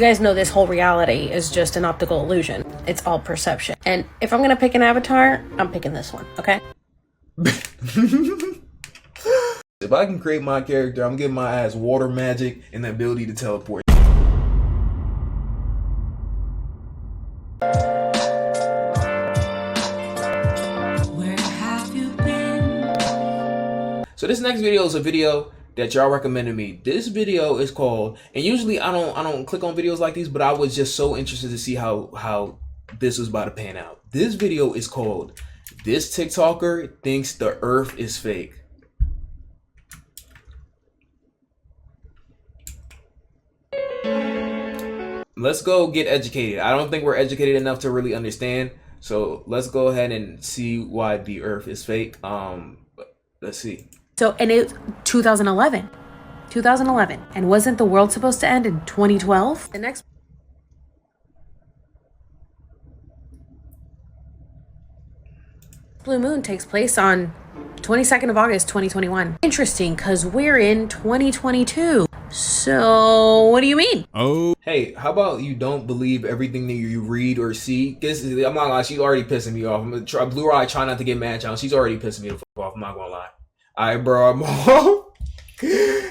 guys know this whole reality is just an optical illusion. It's all perception. And if I'm gonna pick an avatar, I'm picking this one, okay? If I can create my character, I'm giving my ass water magic and the ability to teleport. Where have you been? So this next video is a video that y'all recommended me. This video is called, and usually I don't click on videos like these, but I was just so interested to see how this was about to pan out. This video is called "This TikToker Thinks the Earth is Fake." Let's go get educated. I don't think we're educated enough to really understand. So let's go ahead and see why the Earth is fake. Let's see. So, and it's 2011. 2011. And wasn't the world supposed to end in 2012? The next blue moon takes place on 22nd of August, 2021. Interesting, because we're in 2022. So, what do you mean? Oh. Hey, how about you don't believe everything that you read or see? I'm not gonna lie, she's already pissing me off. I'm gonna try, Blue Rye, try not to get mad, John. She's already pissing me the fuck off. I'm not gonna lie. Alright, bro, I'm off.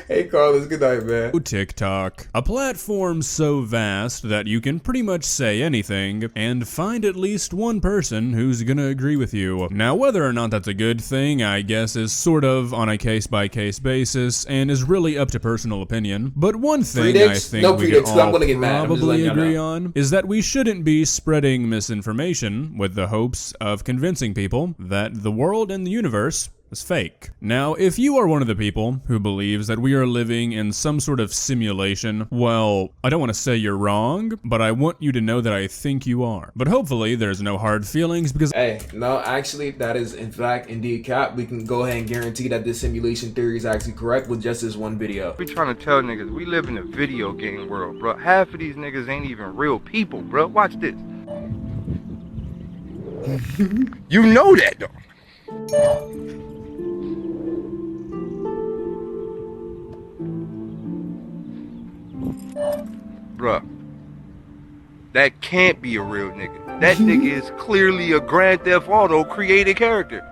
Hey, Carlos, good night, man. TikTok, a platform so vast that you can pretty much say anything and find at least one person who's gonna agree with you. Now, whether or not that's a good thing, I guess, is sort of on a case-by-case basis and is really up to personal opinion. But one thing I think we can all probably agree on is that we shouldn't be spreading misinformation with the hopes of convincing people that the world and the universe is fake. Now, if you are one of the people who believes that we are living in some sort of simulation, well, I don't want to say you're wrong, but I want you to know that I think you are. But hopefully there's no hard feelings because— Hey, no, actually, that is in fact indeed cap. We can go ahead and guarantee that this simulation theory is actually correct with just this one video. We trying to tell niggas we live in a video game world, bro. Half of these niggas ain't even real people, bro. Watch this. You know that, though. Bruh, that can't be a real nigga. That nigga is clearly a Grand Theft Auto created character.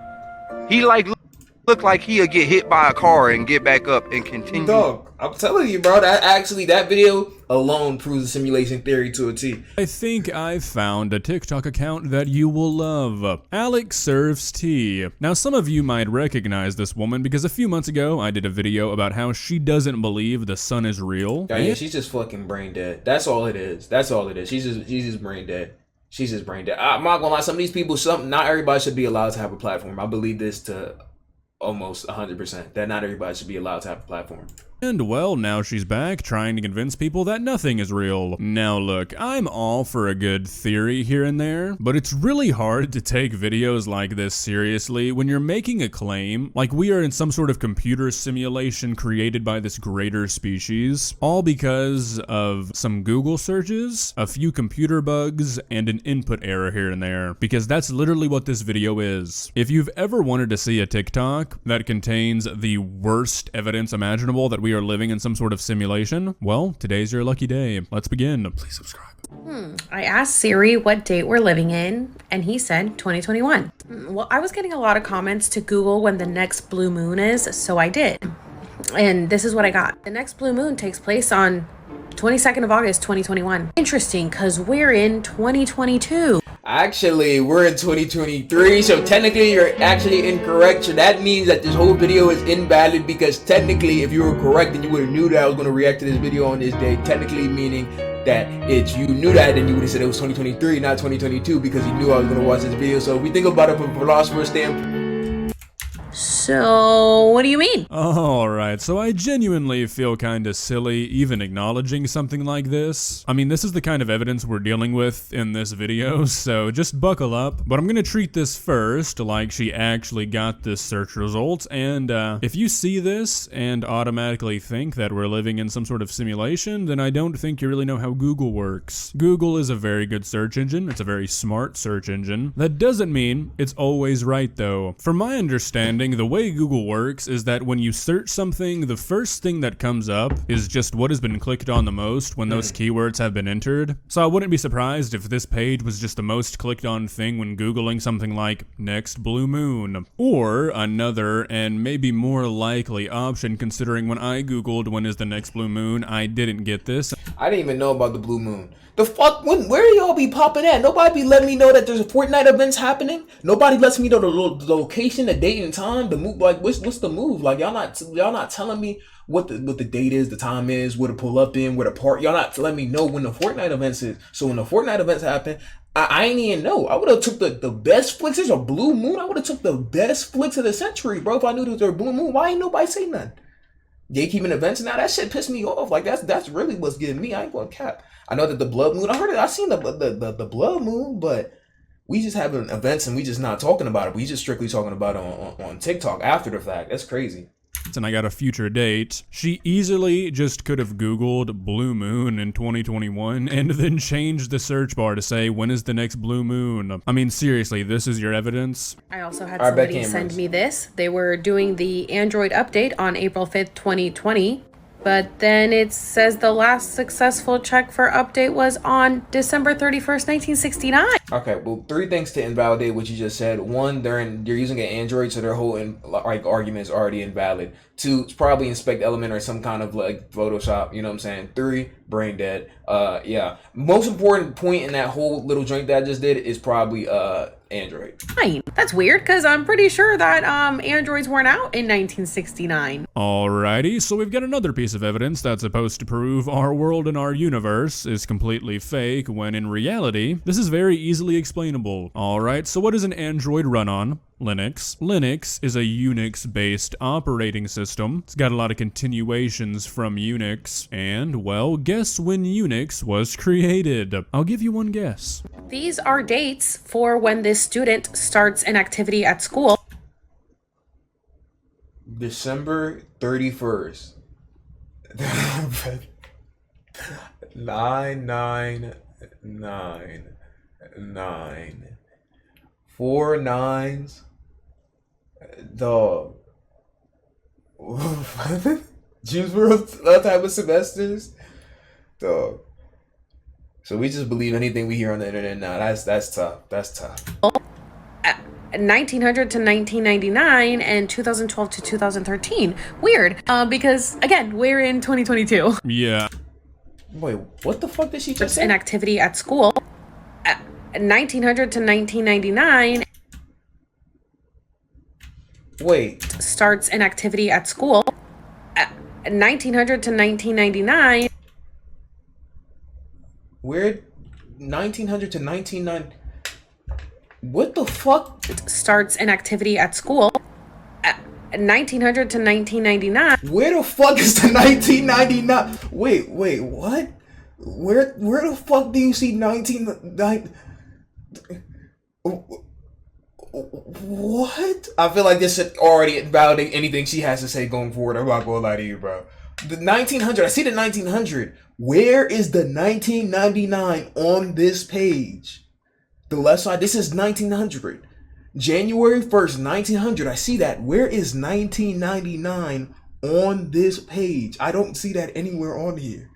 He look like he'll get hit by a car and get back up and continue. Dog, I'm telling you, bro, that video alone proves the simulation theory to a T. I think I've found a TikTok account that you will love. Alex Serves Tea. Now, some of you might recognize this woman because a few months ago I did a video about how she doesn't believe the sun is real. Yeah, she's just fucking brain dead. That's all it is. That's all it is. She's just brain dead. She's just brain dead. I'm not gonna lie, some of these people, not everybody should be allowed to have a platform. I believe this to almost 100%, that not everybody should be allowed to have a platform. And well, now she's back trying to convince people that nothing is real. Now look, I'm all for a good theory here and there, but it's really hard to take videos like this seriously when you're making a claim like we are in some sort of computer simulation created by this greater species, all because of some Google searches, a few computer bugs, and an input error here and there, because that's literally what this video is. If you've ever wanted to see a TikTok that contains the worst evidence imaginable that we are living in some sort of simulation, well, today's your lucky day. Let's begin. Please subscribe. I asked Siri what date we're living in, and he said 2021. Well, I was getting a lot of comments to Google when the next blue moon is, so I did. And this is what I got. The next blue moon takes place on 22nd of August, 2021. Interesting, because we're in 2022. Actually, we're in 2023, so technically you're actually incorrect. So that means that this whole video is invalid, because technically if you were correct, then you would have knew that I was going to react to this video on this day. Technically meaning that if you knew that, then you would have said it was 2023, not 2022, because you knew I was going to watch this video. So if we think about it from a philosopher's standpoint. So, what do you mean? Alright, so I genuinely feel kinda silly even acknowledging something like this. I mean, this is the kind of evidence we're dealing with in this video, so just buckle up. But I'm gonna treat this first like she actually got this search result, and if you see this and automatically think that we're living in some sort of simulation, then I don't think you really know how Google works. Google is a very good search engine. It's a very smart search engine. That doesn't mean it's always right, though. From my understanding, the way Google works is that when you search something, the first thing that comes up is just what has been clicked on the most when those keywords have been entered. So I wouldn't be surprised if this page was just the most clicked on thing when Googling something like next blue moon. Or another and maybe more likely option, considering when I Googled when is the next blue moon, I didn't get this. I didn't even know about the blue moon. The fuck? Where y'all be popping at? Nobody be letting me know that there's a Fortnite events happening. Nobody lets me know the location, the date and time. The move, like what's the move? Like y'all not telling me what the date is, the time is, where to pull up in, where to park. Y'all not letting me know when the Fortnite events is. So when the Fortnite events happen, I ain't even know. I would have took the best flicks. There's a blue moon. I would have took the best flicks of the century, bro. If I knew there was a blue moon, why ain't nobody say nothing? Gatekeeping events now, that shit pissed me off. Like that's really what's getting me. I ain't gonna cap. I know that the blood moon, I heard it, I seen the blood moon, but we just having events and we just not talking about it. We just strictly talking about it on TikTok after the fact. That's crazy. And I got a future date. She easily just could have Googled blue moon in 2021 and then changed the search bar to say, when is the next blue moon? I mean, seriously, this is your evidence? I also had Our somebody back send cameras. me this. They were doing the Android update on April 5th, 2020. But then it says the last successful check for update was on December 31st, 1969. Okay, well, 3 things to invalidate what you just said. 1, they're using an Android, so their whole argument is already invalid. 2, it's probably Inspect Element or some kind of like Photoshop. You know what I'm saying? 3, brain dead. Yeah. Most important point in that whole little drink that I just did is probably Android. Fine. That's weird because I'm pretty sure that Androids weren't out in 1969. Alrighty, so we've got another piece of evidence that's supposed to prove our world and our universe is completely fake, when in reality, this is very easily explainable. Alright, so what does an Android run on? Linux. Linux is a Unix-based operating system. It's got a lot of continuations from Unix, and, well, guess when Unix was created? I'll give you one guess. These are dates for when this student starts an activity at school. December 31st. 999. 4 9s. Dog. Juice WRLD type of semesters. Dog. So we just believe anything we hear on the internet now. That's tough. That's tough. 1900 to 1999 and 2012 to 2013. Weird, because again, we're in 2022. Yeah. Wait, what the fuck did she just say? An activity at school. 1900 to 1999 Wait. starts an activity at school. 1900 to 1999. Where 1900 to 1990. What the fuck? Starts an activity at school. 1900 to 1999. Where the fuck is the 1999? Wait, what? Where the fuck do you see 1999? What? I feel like this should already invalidate anything she has to say going forward. I'm not gonna lie to you, bro. The 1900. I see the 1900. Where is the 1999 on this page? The left side. This is 1900. January 1st, 1900. I see that. Where is 1999 on this page? I don't see that anywhere on here.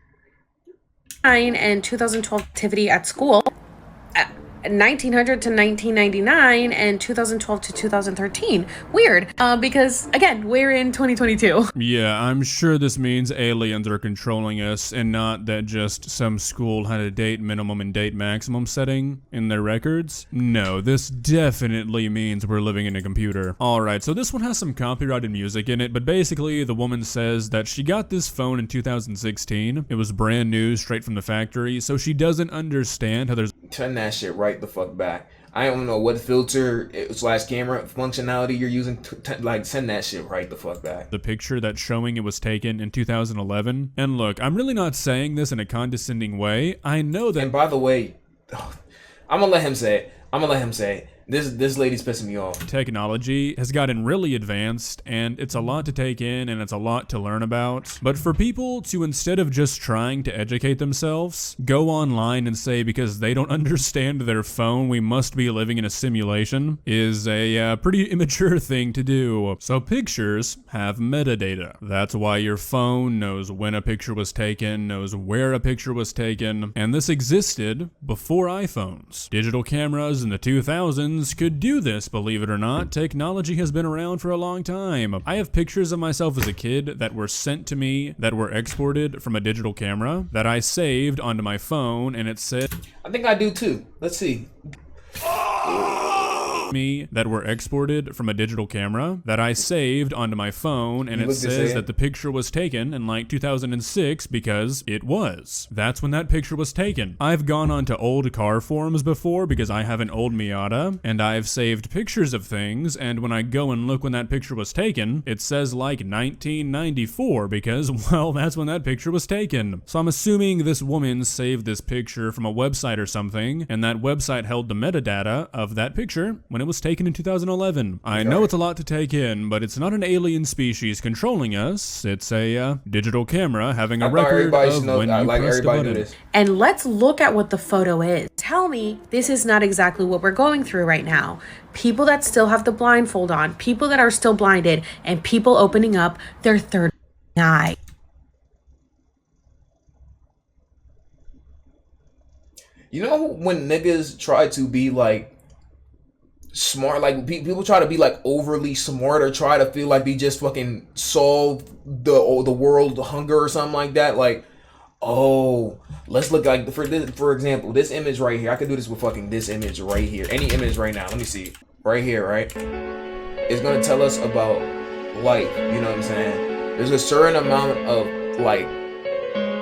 And 2012 activity at school. 1900 to 1999 and 2012 to 2013. Weird, because again, we're in 2022. Yeah, I'm sure this means aliens are controlling us and not that just some school had a date minimum and date maximum setting in their records. No, this definitely means we're living in a computer. Alright, so this one has some copyrighted music in it, but basically the woman says that she got this phone in 2016. It was brand new, straight from the factory, so she doesn't understand how there's Turn that shit right the fuck back. I don't know what filter / camera functionality you're using. Like, send that shit right the fuck back. the picture that's showing it was taken in 2011. And look, I'm really not saying this in a condescending way. I know that And by the way, I'm gonna let him say it. This lady's pissing me off. Technology has gotten really advanced, and it's a lot to take in and it's a lot to learn about. But for people to, instead of just trying to educate themselves, go online and say because they don't understand their phone we must be living in a simulation is a pretty immature thing to do. So pictures have metadata. That's why your phone knows when a picture was taken, knows where a picture was taken, and this existed before iPhones. Digital cameras in the 2000s could do this, believe it or not. Technology has been around for a long time. I have pictures of myself as a kid that were sent to me that were exported from a digital camera that I saved onto my phone, and it said I think I do too. Let's see. me that were exported from a digital camera that I saved onto my phone, and it says that the picture was taken in like 2006 because it was. That's when that picture was taken. I've gone onto old car forums before because I have an old Miata and I've saved pictures of things, and when I go and look when that picture was taken, it says like 1994 because, well, that's when that picture was taken. So I'm assuming this woman saved this picture from a website or something, and that website held the metadata of that picture when it was taken in 2011. I know it's a lot to take in, but it's not an alien species controlling us. It's a digital camera having a record of when you pressed a button. And let's look at what the photo is. Tell me this is not exactly what we're going through right now. People that still have the blindfold on, people that are still blinded, and people opening up their third eye. You know when niggas try to be like smart, like people try to be like overly smart or try to feel like they just fucking solve the world hunger or something like that. Like, oh, let's look like for example, this image right here. I could do this with fucking this image right here. Any image right now. Let me see. Right here, right? It's gonna tell us about life. You know what I'm saying? There's a certain amount of like,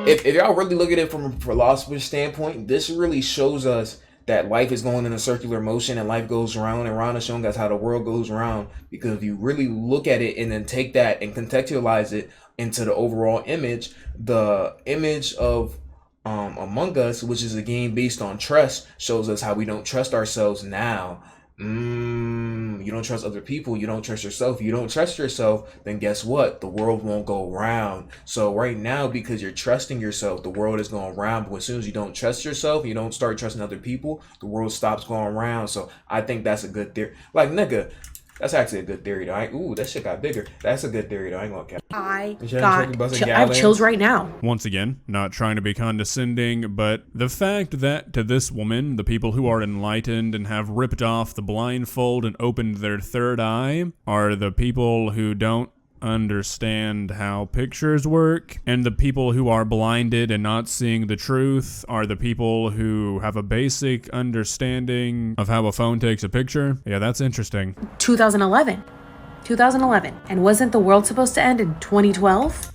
if y'all really look at it from a philosopher's standpoint, this really shows us that life is going in a circular motion and life goes round and round, and showing us how the world goes round. Because if you really look at it and then take that and contextualize it into the overall image, the image of Among Us, which is a game based on trust, shows us how we don't trust ourselves now. You don't trust other people, you don't trust yourself. You don't trust yourself, then guess what? The world won't go round. So right now, because you're trusting yourself, the world is going round. But as soon as you don't trust yourself, you don't start trusting other people, the world stops going round. So I think that's a good theory. Like, nigga, that's actually a good theory though. Ooh, that shit got bigger. That's a good theory though. I ain't gonna cap. I have chills right now. Once again, not trying to be condescending, but the fact that to this woman, the people who are enlightened and have ripped off the blindfold and opened their third eye are the people who don't understand how pictures work, and the people who are blinded and not seeing the truth are the people who have a basic understanding of how a phone takes a picture. Yeah, that's interesting. 2011. And wasn't the world supposed to end in 2012?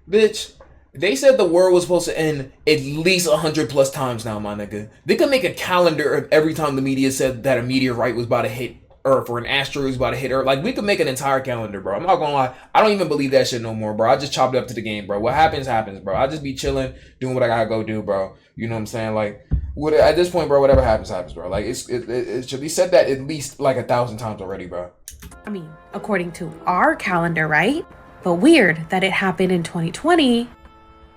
Bitch, they said the world was supposed to end at least 100 plus times now, my nigga. They could make a calendar of every time the media said that a meteorite was about to hit Earth or an asteroid was about to hit Earth. Like, we could make an entire calendar, bro. I'm not gonna lie. I don't even believe that shit no more, bro. I just chopped it up to the game, bro. What happens, happens, bro. I just be chilling, doing what I gotta go do, bro. You know what I'm saying? Like, at this point, bro, whatever happens, happens, bro. Like, it should be said that at least like 1,000 times already, bro. I mean, according to our calendar, right? But weird that it happened in 2020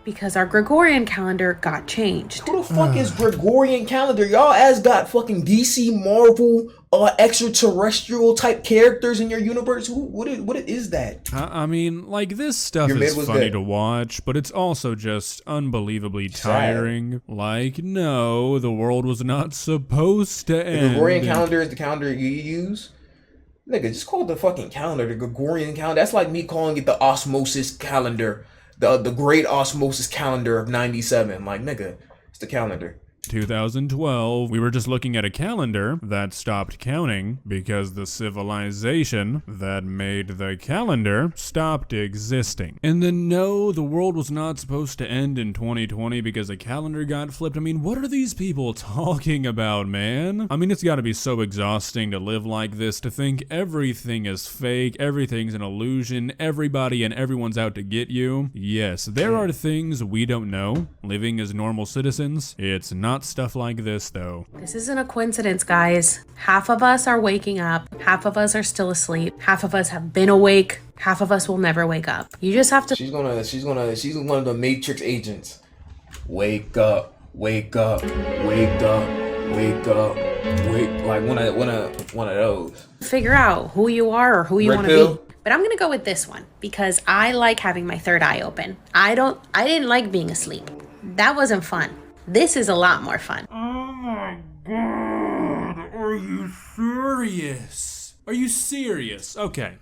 because our Gregorian calendar got changed. Who the fuck is Gregorian calendar? Y'all ass got fucking DC, Marvel, extraterrestrial type characters in your universe. What is that? I mean, like, this stuff is funny to watch, but it's also just unbelievably tiring. Like, no, the world was not supposed to end. The Gregorian calendar is the calendar you use? Nigga, just call it the fucking calendar, the Gregorian calendar. That's like me calling it the osmosis calendar. The great osmosis calendar of 97. Like, nigga, it's the calendar. 2012, we were just looking at a calendar that stopped counting because the civilization that made the calendar stopped existing. And then no, the world was not supposed to end in 2020 because a calendar got flipped. I mean, what are these people talking about, man? I mean, it's gotta be so exhausting to live like this, to think everything is fake, everything's an illusion, everybody and everyone's out to get you. Yes, there are things we don't know living as normal citizens. It's not not stuff like this, though. This isn't a coincidence, guys. Half of us are waking up, half of us are still asleep, half of us have been awake, half of us will never wake up. You just have to. She's one of the Matrix agents. Wake up, wake up, wake up, wake up, wake. Like one of those. Figure out who you are or who you Red want to pill? be. But I'm gonna go with this one because I like having my third eye open. I didn't like being asleep. That wasn't fun. This is a lot more fun. Oh my god, are you serious? Are you serious? Okay,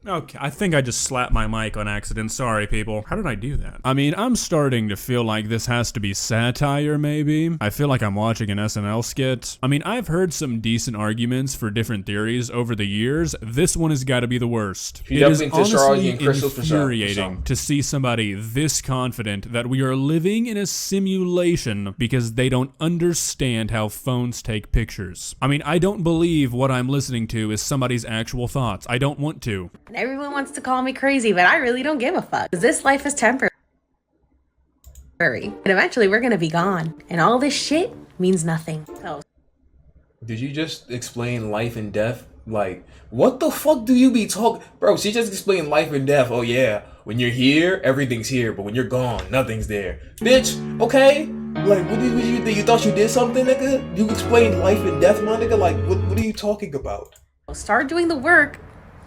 I think I just slapped my mic on accident. Sorry, people. How did I do that? I mean, I'm starting to feel like this has to be satire, maybe. I feel like I'm watching an SNL skit. I mean, I've heard some decent arguments for different theories over the years. This one has got to be the worst. It is honestly infuriating to see somebody this confident that we are living in a simulation because they don't understand how phones take pictures. I mean, I don't believe what I'm listening to is somebody's actual thoughts. I don't want to. And everyone wants to call me crazy, but I really don't give a fuck. 'Cause this life is temporary. And eventually we're gonna be gone. And all this shit means nothing. So Did you just explain life and death? Like, what the fuck do you be talking? Bro, she just explained life and death. Oh yeah, when you're here, everything's here, but when you're gone, nothing's there. Bitch, okay? Like, what did you think? You thought you did something, nigga? You explained life and death, my nigga? Like, what are you talking about? start doing the work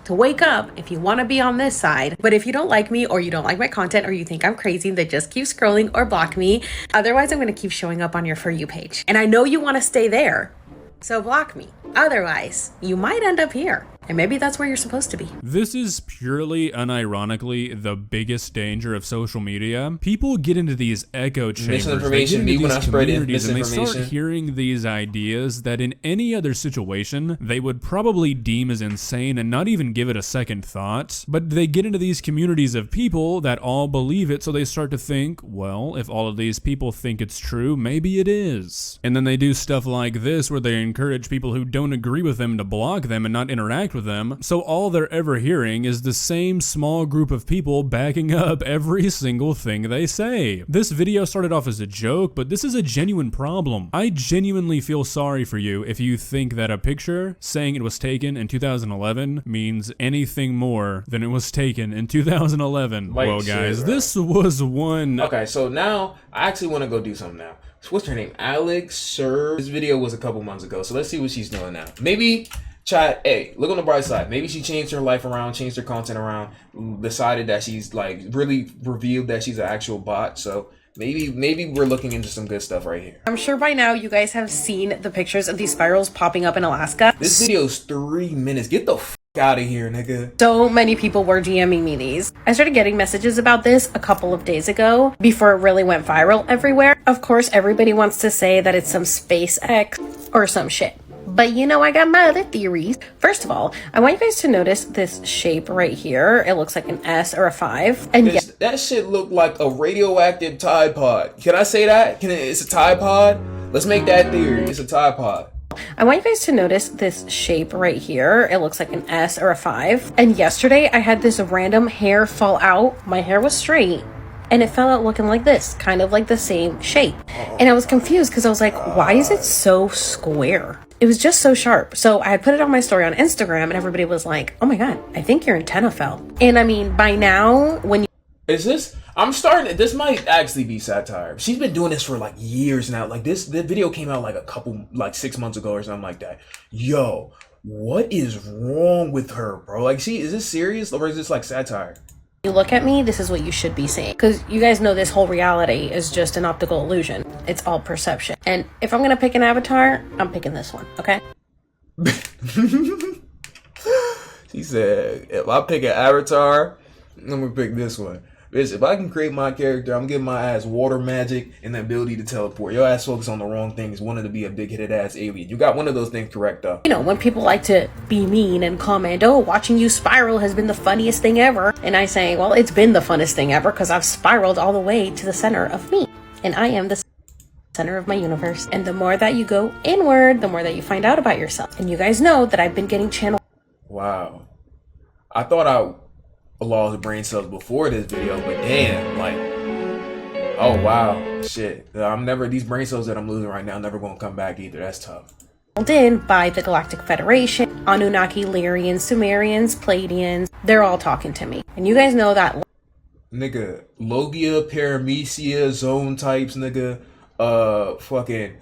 to wake up if you want to be on this side. But if you don't like me or you don't like my content or you think I'm crazy, then just keep scrolling or block me. Otherwise, I'm going to keep showing up on your For You page. And I know you want to stay there, so block me. Otherwise, you might end up here. And maybe that's where you're supposed to be. This is purely unironically the biggest danger of social media. People get into these echo chambers. Misinformation. They get Me when I into these spread communities and they misinformation. start hearing these ideas that in any other situation they would probably deem as insane and not even give it a second thought. But they get into these communities of people that all believe it, so they start to think, well, if all of these people think it's true, maybe it is. And then they do stuff like this where they encourage people who don't agree with them to block them and not interact with them, so all they're ever hearing is the same small group of people backing up every single thing they say. This video started off as a joke, but this is a genuine problem. I genuinely feel sorry for you if you think that a picture saying it was taken in 2011 means anything more than it was taken in 2011. Like well, shit, guys, bro. this was one... Okay, so now I actually want to go do something now. So what's her name? Alex Sir. This video was a couple months ago, so let's see what she's doing now. Maybe chat, hey, look on the bright side. Maybe she changed her life around, changed her content around, decided that she's like really revealed that she's an actual bot. So maybe we're looking into some good stuff right here. I'm sure by now you guys have seen the pictures of these spirals popping up in Alaska. This video's 3 minutes. Get the f out of here, nigga. So many people were DMing me these. I started getting messages about this a couple of days ago before it really went viral everywhere. Of course, everybody wants to say that it's some SpaceX or some shit. But you know, I got my other theories. First of all, I want you guys to notice this shape right here. It looks like an S or a 5. And yeah, That shit looked like a radioactive Tide Pod. Can I say that? It's a Tide Pod? Let's make that theory. It's a Tide Pod. I want you guys to notice this shape right here. It looks like an S or a 5. And yesterday I had this random hair fall out. My hair was straight and it fell out looking like this, kind of like the same shape. And I was confused because I was like, why is it so square? It was just so sharp. So I had put it on my story on Instagram and everybody was like, oh my God, I think your antenna fell. And I mean, by now, when you Is this? I'm starting. This might actually be satire. She's been doing this for like years now. Like the video came out like 6 months ago or something like that. Yo, what is wrong with her, bro? Like, is this serious or is this like satire? you look at me, this is what you should be seeing. Because you guys know this whole reality is just an optical illusion. It's all perception. And if I'm going to pick an avatar, I'm picking this one, okay? She said, if I pick an avatar, I'm gonna pick this one. Bitch, if I can create my character, I'm giving my ass water magic and the ability to teleport. Your ass focused on the wrong things, wanted to be a big-headed ass alien. You got one of those things correct, though. You know, when people like to be mean and comment, oh, watching you spiral has been the funniest thing ever. And I say, well, it's been the funnest thing ever because I've spiraled all the way to the center of me. And I am the center of my universe. And the more that you go inward, the more that you find out about yourself. And you guys know that I've been getting channeled. Wow. I thought I lost brain cells before this video, but damn, like, Oh wow, shit. I'm never, these brain cells that I'm losing right now never gonna come back either. That's tough. In by the Galactic Federation, Anunnaki, Lyrians, Sumerians, Pleiadians, they're all talking to me. And you guys know that Nigga, Logia, Paramecia, zone types, nigga, fucking,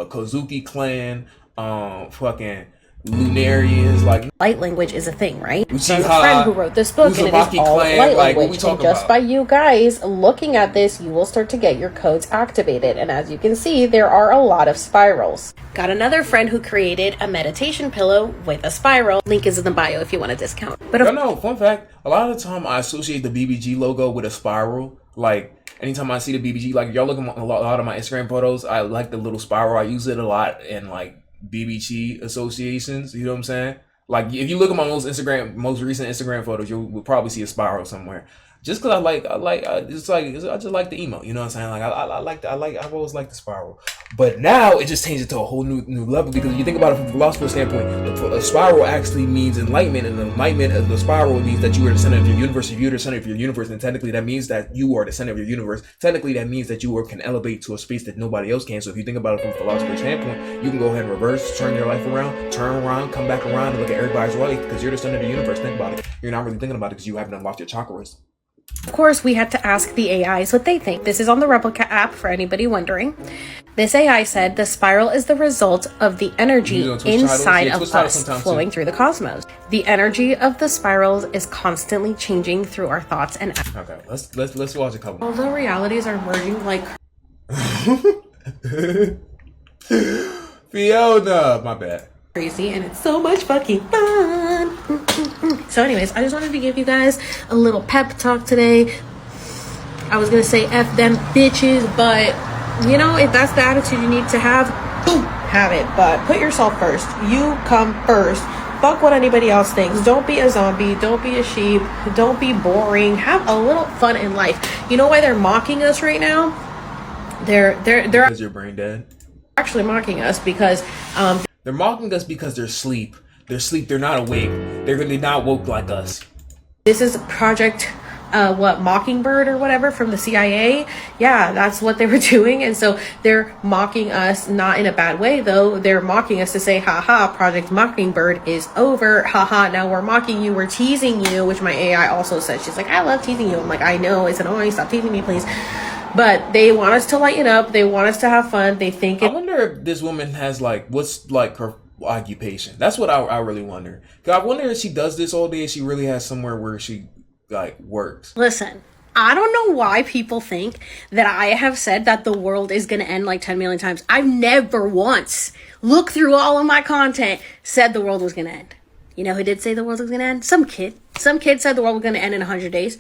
Kozuki clan, fucking Lunarians, like light language is a thing, right? Uchiha, There's a friend who wrote this book, and it is Uzumaki all clan, light like, what we language. talking And just about? by you guys looking at this, you will start to get your codes activated. And as you can see, there are a lot of spirals. Got another friend who created a meditation pillow with a spiral. Link is in the bio if you want a discount. But I know, fun fact, a lot of the time I associate the BBG logo with a spiral. Like, anytime I see the BBG, like, y'all look at a lot of my Instagram photos, I like the little spiral. I use it a lot in, like, BBG associations, you know what I'm saying? Like, if you look at my most recent Instagram photos, you'll probably see a spiral somewhere. Just because I just like the emo, you know what I'm saying? Like, I've always liked the spiral. But now it just changed it to a whole new level, because if you think about it from a philosophical standpoint, a spiral actually means enlightenment, and enlightenment of the spiral means that you are the center of your universe. If you're the center of your universe, then technically that means that you are the center of your universe. Technically that means that you can elevate to a space that nobody else can. So if you think about it from a philosophical standpoint, you can go ahead and reverse, turn your life around, turn around, come back around, and look at everybody's life, because you're the center of the universe. Think about it. You're not really thinking about it because you haven't unlocked your chakras. of course, we had to ask the AIs what they think. This is on the Replica app for anybody wondering. This AI said the spiral is the result of the energy inside of us flowing through the cosmos. The energy of the spirals is constantly changing through our thoughts and actions. Okay, let's watch a couple. Although realities are merging like Fiona, my bad. crazy, and it's so much fucking fun. So anyways, I just wanted to give you guys a little pep talk today. I was gonna say F them bitches, but you know, if that's the attitude you need to have it. But put yourself first. You come first. Fuck what anybody else thinks. Don't be a zombie. Don't be a sheep. Don't be boring. Have a little fun in life. You know why they're mocking us right now? They're Because your brain dead. actually mocking us because They're mocking us because they're asleep. They're asleep. They're not awake. They're not woke like us. this is Project Mockingbird or whatever from the CIA. Yeah, that's what they were doing. And so they're mocking us, not in a bad way though. They're mocking us to say, haha, Project Mockingbird is over. Haha, now we're mocking you, we're teasing you, which my AI also said. She's like, I love teasing you. I'm like, I know, it's annoying, stop teasing me, please. But they want us to lighten up. They want us to have fun. They think I wonder if this woman has what's her occupation. That's what I really wonder. 'Cause I wonder if she does this all day. If she really has somewhere where she works. Listen, I don't know why people think that I have said that the world is going to end like 10 million times. I've never once, look through all of my content, said the world was going to end. You know who did say the world was going to end? Some kid. Some kid said the world was going to end in 100 days.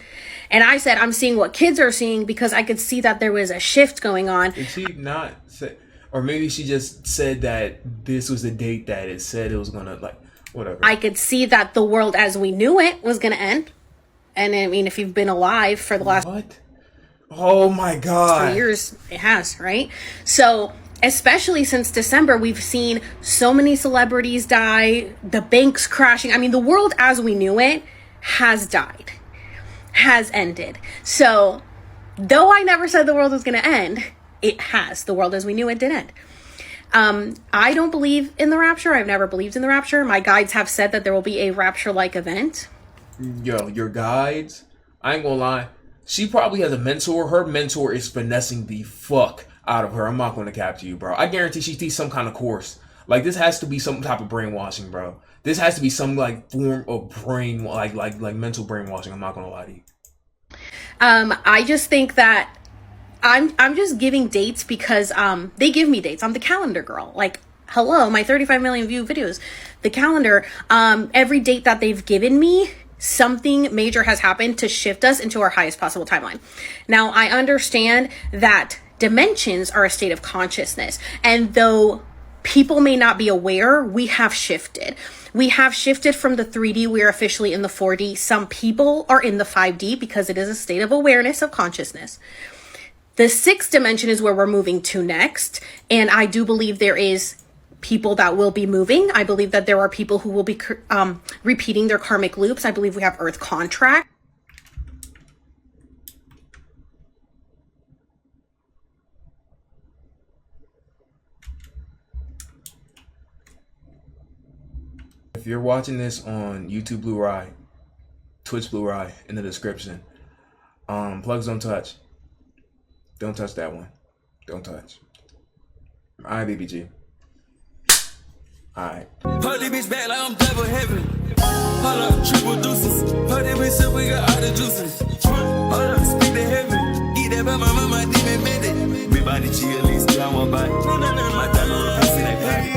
And I said, I'm seeing what kids are seeing because I could see that there was a shift going on. Did she not say, or maybe she just said that this was the date that it said it was going to, whatever. I could see that the world as we knew it was going to end. And I mean, if you've been alive for the last What? Oh my God. 3 years, it has, right? So, especially since December, we've seen so many celebrities die, the banks crashing. I mean, the world as we knew it has died, has ended. So, though I never said the world was going to end, it has. The world as we knew it did end. I don't believe in the rapture. I've never believed in the rapture. My guides have said that there will be a rapture-like event. Yo, your guides, I ain't gonna lie. She probably has a mentor. Her mentor is finessing the fuck out of her. I'm not gonna cap to you, bro. I guarantee she teaches some kind of course. This has to be some type of brainwashing, bro. This has to be some form of brain, like mental brainwashing. I'm not gonna lie to you. I just think that I'm just giving dates because they give me dates. I'm the calendar girl. Hello, my 35 million view videos. The calendar, every date that they've given me, something major has happened to shift us into our highest possible timeline. Now, I understand that dimensions are a state of consciousness. And though people may not be aware, we have shifted. We have shifted from the 3D. We are officially in the 4D. Some people are in the 5D because it is a state of awareness of consciousness. The 6th dimension is where we're moving to next. And I do believe there is people that will be moving. I believe that there are people who will be repeating their karmic loops. I believe we have Earth contract. If you're watching this on YouTube Blue Rai, Twitch Blue Rai in the description, plugs don't touch. Don't touch that one. Don't touch. Alright, BBG. Alright. Hold this bitch back like I'm double heavy. Hold up, triple deuces. Hold that bitch up, we got all the juices. Hold up, speak to heaven. Eat that by my mama, demon minute. Everybody chill,